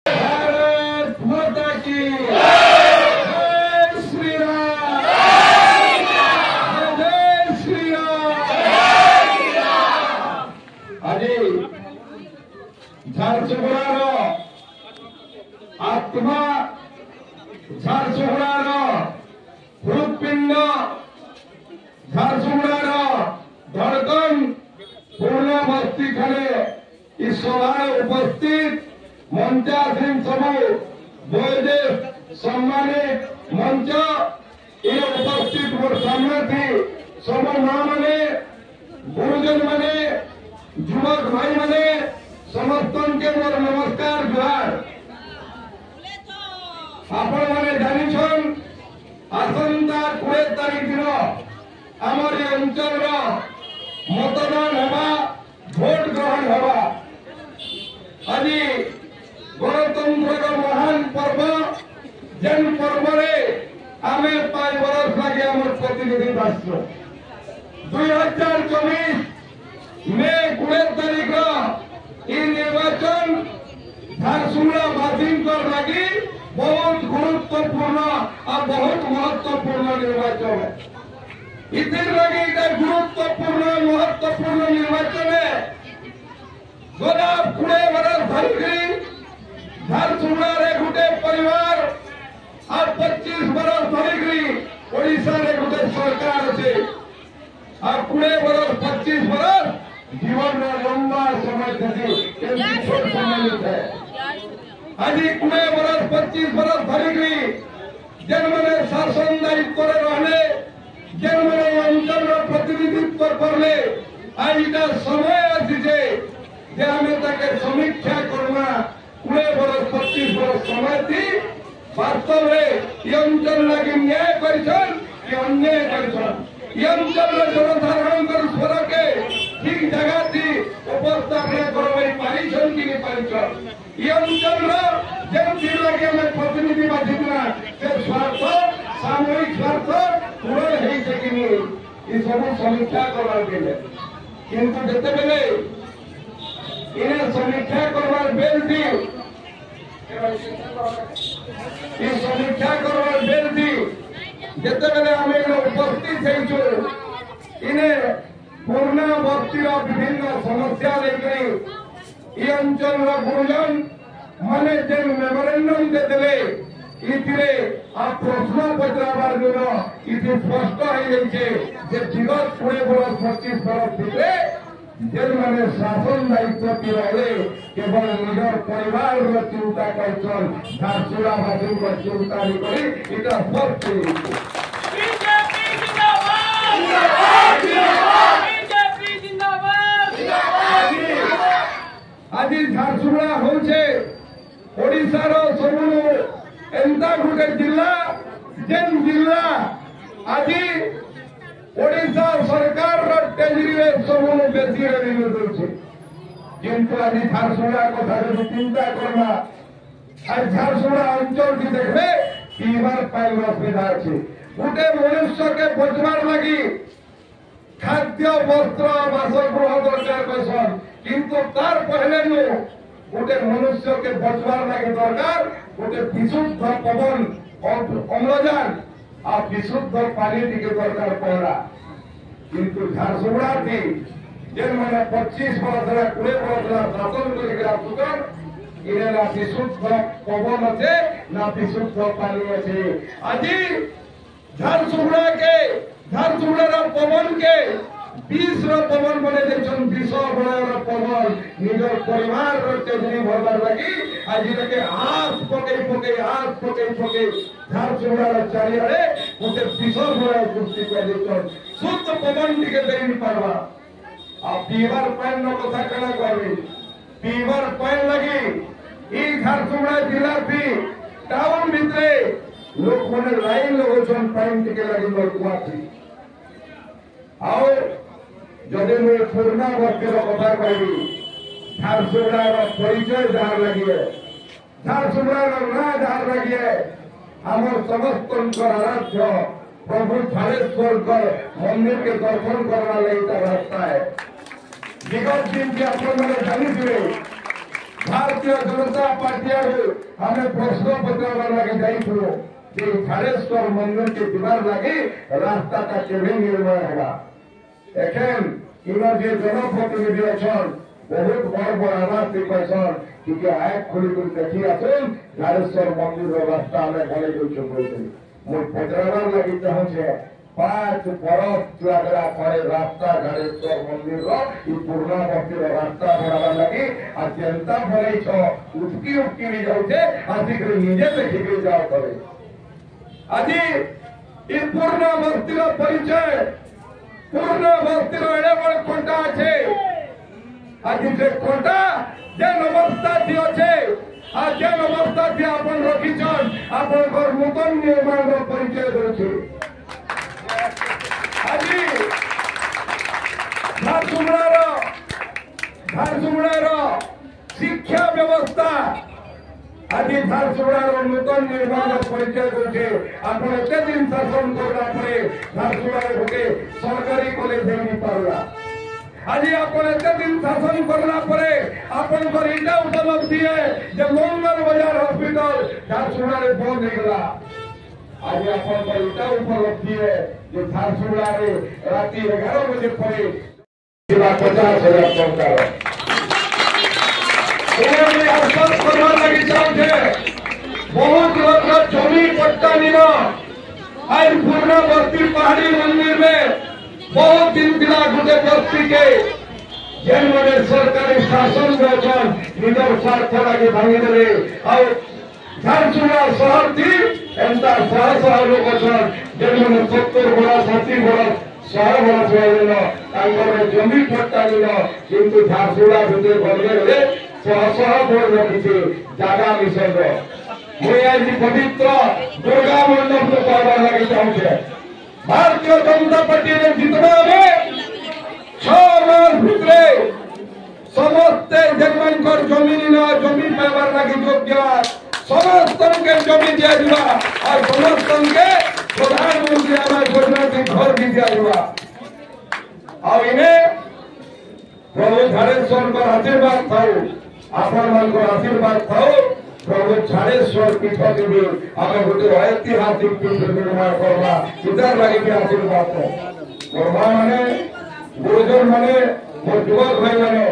भारत माता की जय श्री राम, जय श्री राम। आज झारसुगुड़ार आत्मा, झारसुगुड़ार हृदपिंड, झारसुगुड़ार धड़कन पूर्ण मस्तिष्करे इस सभाय उपस्थित मंचासीन सबू वयोज्येष्ठ सम्मानित मंच ये उपस्थित मोर सामने थी सब माँ मैंने गुरुजन मैंने युवक भाई मैंने समस्त के मोर नमस्कार जुहार। आपण मैंने जानिछन आसंता 20 तारीख दिन आमर ये अंचल मतदान हवा, भोट ग्रहण हवा। आज गणतंत्र महान पर्व जेन पर्व आम 5 वर्ष लगे आम प्रतिनिधि राष्ट्र 2024 मे 20 तारीख ये निर्वाचन झारसुगुड़ा बासी लगी बहुत गुरुत्वपूर्ण और बहुत महत्वपूर्ण निर्वाचन है। इतिर लगे गुरुत्वपूर्ण महत्वपूर्ण निर्वाचन है। गला 20 वर्ष धरिक झारसुगुड़ा गोटे परिवार और 25 वर्ष धरिक ओडिशा रे गोटे सरकार अच्छे और 20 वर्ष 25 वर्ष जीवन लंबा समय है। आज 20 वर्ष 25 वर्ष धरिक जेन मैंने शासन दायित्व रहले, जेन मैंने अंचल प्रतिनिधित्व करले, आज इटा समय आसीजे जे हमें ताके समीक्षा करना। 20 वर्ष 25 वर्ष समय थी वास्तव में ये अंचल लगे न्याय करिछन कि अन्याय करिछन। ये अंचल जनसाधारण स्वर के ठीक जगह थी उपस्थापना करवाई पारिछन कि नहीं पारिछन। ये अंचल जेन दिन लगे हमें प्रतिनिधि बाधिना से स्वार्थ सामूहिक स्वार्थ पूरण है कि नहीं ये सब समीक्षा करवार के लिए। किंतु जिते बेले इन्हें समीक्षा करवार बेल थी, ये समीक्षा करवार बेल थी जिते बेले आम उपस्थित है इन्हें पूर्ण भक्तिर विभिन्न समस्या लेकर ये अंचल गुरुजन माने जेन मेमोरेंडम देते इथिरे आ प्रश्न पचराबार दिन इति स्पष्ट हो जाए विगत 20 वर्ष 25 वर्ष थे जेन मैंने शासन दायित्व की रहे केवल निजर परिवार चिंता कर झारसुगुड़ावासी चिंता नहीं करी इटा स्पष्ट। आज झारसुगुड़ा होचे ओडिशार सबुनु एंता गुटे जिला जेन जिला आज ओडिशा सरकार टेजरी सबुनु बेसी रेवेन्यू देउछे। किंतु आज झारसुगुड़ा कथा जो चिंता करना आज झारसुगुड़ा अंचल की देखबे पीवार पानी असुविधा अच्छे। गोटे मनुष्य के बचवार लगी खाद्य वस्त्र बासगृह दरकार कैसन किंतु तार पहले गोटे मनुष्य के बचवार लगे दरकार गोटे विशुद्ध पवन अम्लजान आ विशुद्ध पानी टी दरकार पड़ा। किंतु झारसुगुड़ा थी जेन मैंने 25 वर्ष 20 वर्ष शासन कर इन्हें ना विशुद्ध पवन अच्छे ना विशुद्ध पानी अच्छे। आज झारसुगुड़ा के झारसुगुड़ा पवन के 20 पवन बने 20 बड़ा पवन निजर परिवार टेजरी भरवार लगी आज के हाथ पकई पकई हाथ पकई पकई झारसुगुड़ा चारिड़े गोटे 20 बड़ा सृष्टि कर शुद्ध पवन टी दे पार्बा। आ पीवार पान कथा कण कह पीवार पान लगी ई झारसुगुड़ा जिला थी टाउन भितरे लोक मैंने लाइन लगोन पानी टी लगी कुआ थी। आओ जदि मुझे पूर्ण भक्तिर कथा कहि झारसुगुड़ार परिचय जहाँ लगे झारसुगुड़ार ना जहाँ लगे आम समस्त आराध्य प्रभु झारेश्वर मंदिर के दर्शन करने लगी रास्ता है। विगत दिन की आप जानी झारसुगुड़ा भारतीय जनता पार्टी आम प्रश्न पचार लगे जाइलु झाड़ेश्वर मंदिर के दीवार लगे रास्ता का केवे निर्माण होगा एखेन इनर जे जनप्रतिनिधि अच्छन बहुत बड़ बड़ आवाज से कहसन कि आँख खोली देखी आसन झाड़ेश्वर मंदिर रास्ता आम बन मुझे पचरार लगी चाहे 5 बरस लगला पड़े रास्ता झाड़ेश्वर मंदिर पूर्णावर्ती रास्ता बनावा लगी आ जनता बनई उठकी उठकी भी जाऊे आसिक निजे देखिक जाओ करे आज पूर्णावर्ती परिचय पूर्णावर्ती एड़े बड़े कंटा अच्छे आज से कंटा जेन अवस्था थी अच्छे आज जेन अवस्था थी आपन रखीछन आपन नूतन निर्माण परिचय दे आज झारसुगुड़ार शिक्षा व्यवस्था आज झारसुगुड़ार नूतन निर्माण परिचय दूचे आप एत दिन शासन करला झारसुगुड़ार गोटे सरकारी कॉलेज नहीं पारा आज आप एत दिन शासन करला आपंकर इटा उपलब्धि है जो मंगल बाजार हॉस्पिटल झारसुगुड़ा बंद होगा आज आपंकर इटा उपलब्धि है जो झारसुगुड़ा राति 11 बजे पर 50,000 टंकार बहुत लोग जमी पट्टा निल आज पूर्णावर्ती पहाड़ी मंदिर में बहुत दिन पिला गोटे बस्ती के जेन मैंने सरकारी शासन निजर स्वार्थ लगे भांगीदे झारसुगुड़ा शहर थी एंता शह शह लोग अच्छन जेन मैंने 70 बरस 80 बरस 100 बरस जमी पट्टा निल किंतु झारसुगुड़ा भितर गले गले शह शह बोर्ड रखी जगह मिशन आज पवित्र दुर्गा मंडप कहवा लगे चाहे भारतीय जनता पार्टी ने जितना 6 मास भितरे समस्ते जेन जमीन जमी पाइबार लगे योग्य समस्त के जमी दिया और समस्त के प्रधानमंत्री आवास योजना से घर भी दिया और इन्हें प्रभु झाड़ेश्वर का आशीर्वाद था आपण आशीर्वाद था प्रभु झाड़ेश्वर पीठ के भी आम गोटे ऐतिहासिक पीठ निर्माण करवा इधर लगे आशीर्वाद माँ मैंने गुरुजन मैंने मोर युवक भाई मैंने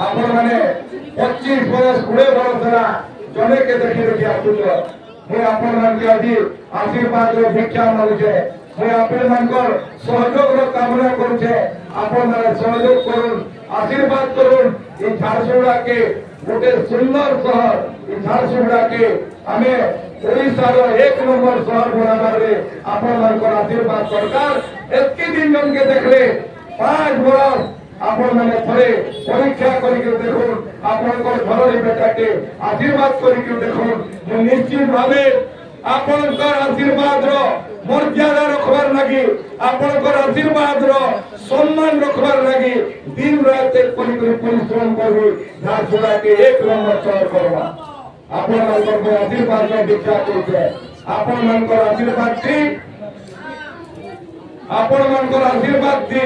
आपण मैंने 25 बरस 20 बरस है जने के देखी देखी आसुच मुझे आपण मान आज आशीर्वाद भिक्षा मांगुचे मुझे आपण सहयोग कामना करुचे आपण मैंने सहयोग करुन आशीर्वाद करुन ये झारसुगुड़ा के गोटे सुंदर शहर झारसुगुड़ा के आम ओडार 1 नंबर शहर बनावे आपण आशीर्वाद सरकार एत दिन जन के देखले 5 बरस आपण मैंने थे परीक्षा करके देखुन आपंकर घर बेटा के आशीर्वाद करके देखुन निश्चित भाव आपंकर आशीर्वाद मर्यादा रखबार लगी आपंकर आशीर्वाद सम्मान रखबार लगी दिन रात परिश्रम करी झारसुगुड़ा के 1 नंबर शहर करवा आपण आशीर्वाद दीक्षा करुचे आपण आशीर्वाद थी आपण आशीर्वाद थी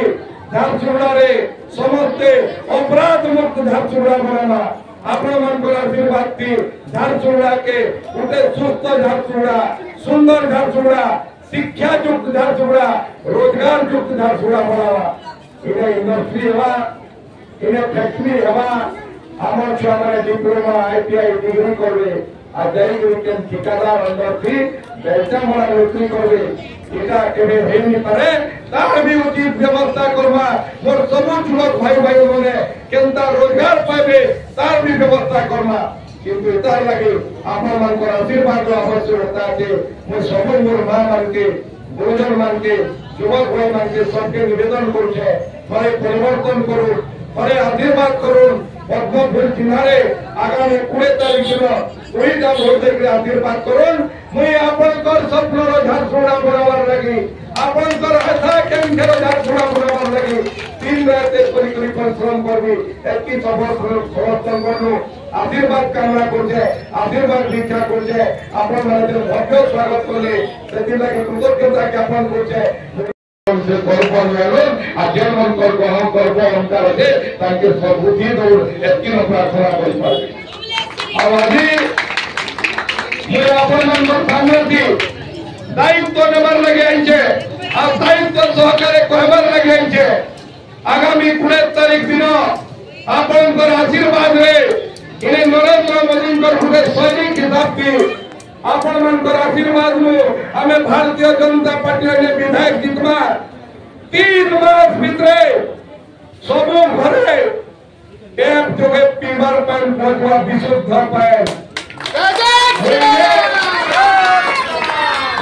झारसुगुड़ा समस्ते अपराध मुक्त झारसुगुड़ा बनाना आपण आशीर्वाद थी झारसुगुड़ा के गोटे सुस्थ झारसुगुड़ा सुंदर झारसुगुड़ा शिक्षा युक्त झारसुगुड़ा रोजगार युक्त झारसुगुड़ा बनावा इन्हें इंडस्ट्री हवा इन्हें फैक्ट्री हवा आम छुआ मैंने डिप्लोमा ITI डिग्री करवे आ जाइक ठिकादार अंदर थी बेचा मरा नौकरी करवे इटा केबे हेनी पारे तार भी उचित व्यवस्था करवा मोर सब युवक भाई भाई मैंने केनता रोजगार पाइबे तार भी व्यवस्था करवा किंतु तार लगे आपण मान आशीर्वाद आवश्यकता है मैं सब मोर माँ मान के गुरुजन मान के युवक भाई मान के सबके निवेदन करुचे थे परिवर्तन करूँ थे आशीर्वाद करूँ पद्मफूल चिन्हारे आगामी 20 तारीख दिन 2टा भोट देकर आशीर्वाद करूँ मुझे आपंकर स्वप्न झारसुगुड़ा बनावार लगी आपंकर आशा केन्द्र झारसुगुड़ा बनावार लगी दिन रात परिश्रम करबी एक समर्थन करूँ आशीर्वाद कामना करुचे आशीर्वाद दीक्षा करुचे आपण मैंने भव्य स्वागत कले से कृतज्ञता ज्ञापन करुचे सबुद्धि दौड़ एत प्रार्थना कर आज सामने थी दायित्व नेबार लगे आइछे और दायित्व सहकारे कहबार लगे आइछे आगामी 20 तारीख दिन आपनकर आशीर्वाद रे इने नरेंद्र मोदी गोटे सैनिक हिसाब की आपण मनकर आशीर्वाद नु हमें भारतीय जनता पार्टी ने विधायक जितमा 3 मास भितरे सबु घरे एक जोगे पीवार पानी पहुंचवा विशुद्ध पाए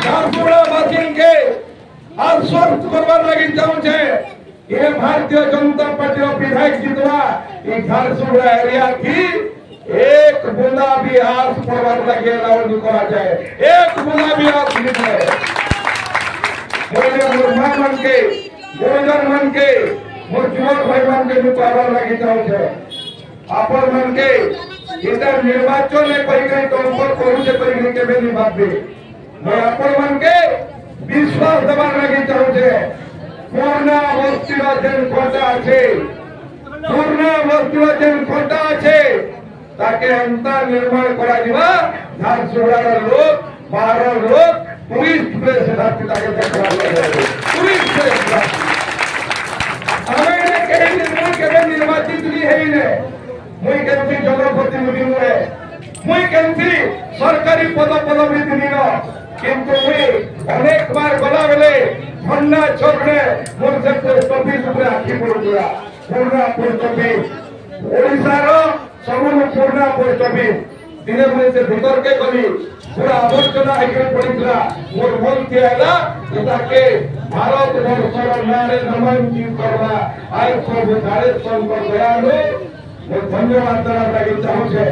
झारसुगुड़ा के आश्वस्त करवार लगी चाहूचे ये भारतीय जनता पार्टी विधायक जितवा ये झारसुगुड़ा एरिया की एक बूंदा भी आस पड़वार लगे लावनी करा जाए एक बूंदा भी आस निकले मोर मां मन के गुरुजन मन के मोर युवक भाई मन के पावर लगी चाहूचे आपण मन के इधर निर्वाचन में कहीं कहीं तो ऊपर करू से कहीं कहीं के नहीं भाभी मैं आपण मन के विश्वास दबार लगी चाहूचे पूर्णा वस्तीर जेन कोटा আছে पूर्णा वस्तीर जेन कोटा আছে ताके अंता निर्माण करा दिबा झारसुगुड़ार लोक बाहर लोक टूरिस्ट प्लेस ताके ताके देखा टूरिस्ट प्लेस हमें के निर्वाचित नहीं है ने मुई केमती जनप्रतिनिधि नुहे मुई केमती सरकारी पद पदवी दिन किंतु मुई अनेक बार गला बेले ठंडा छोकरे मोर से पोस्ट ऑफिस ऊपर आखि पड़ुला पूर्णा पोस्ट ऑफिस ओडिशार सबुनु पूर्णा पोस्ट ऑफिस दिने मुई से भीतर के गली पूरा आवर्जना हेके पड़ितला मोर मन के आला ताके भारत वर्षर नारे नामांकित करवा आय सब डायरेक्शन कर दयालु धन्यवाद देना लगी चाहूचे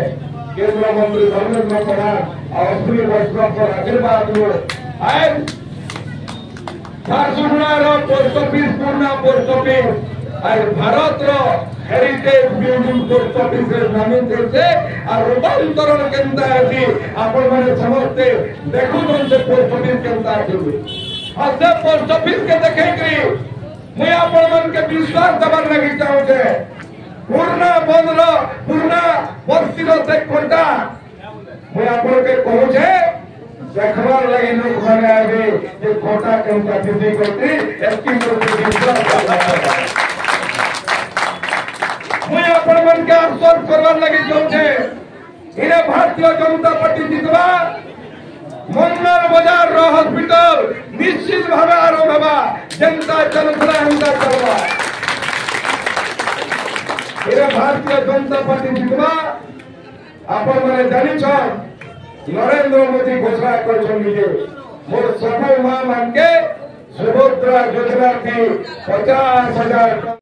केंद्र मंत्री धर्मेंद्र प्रधान और अश्विनी वैष्णव पर आशीर्वाद आए झारसुगुड़ार post office Purna post office Bharat heritage building post office नामित होते और रूपांतरण केंद्र है आपण माने समझते देखु से पोस्ट ऑफिस केंद्र है और से पोस्ट ऑफिस के देखे कि मैं आपण मन के विश्वास दबार लगी चाहूचे पूर्णा बंदर पूर्णा बस्ती से कोटा मैं आपण के कहूचे देखबार लगी लोग माने आगे ये कोटा केंद्र सिद्धि करती एसपी मैं आपण मन के आश्वस्त करवार लगी चाहूचे इने भारतीय जनता पार्टी जितवा मंगल बाजार रो हॉस्पिटल निश्चित भावे आरंभ होगा जनता चलता हमदा करवा इने भारतीय जनता पार्टी जितवा आपण माने जानि छ नरेंद्र मोदी घोषणा कर मोर सब मां मान के सुभद्रा योजना थी 50,000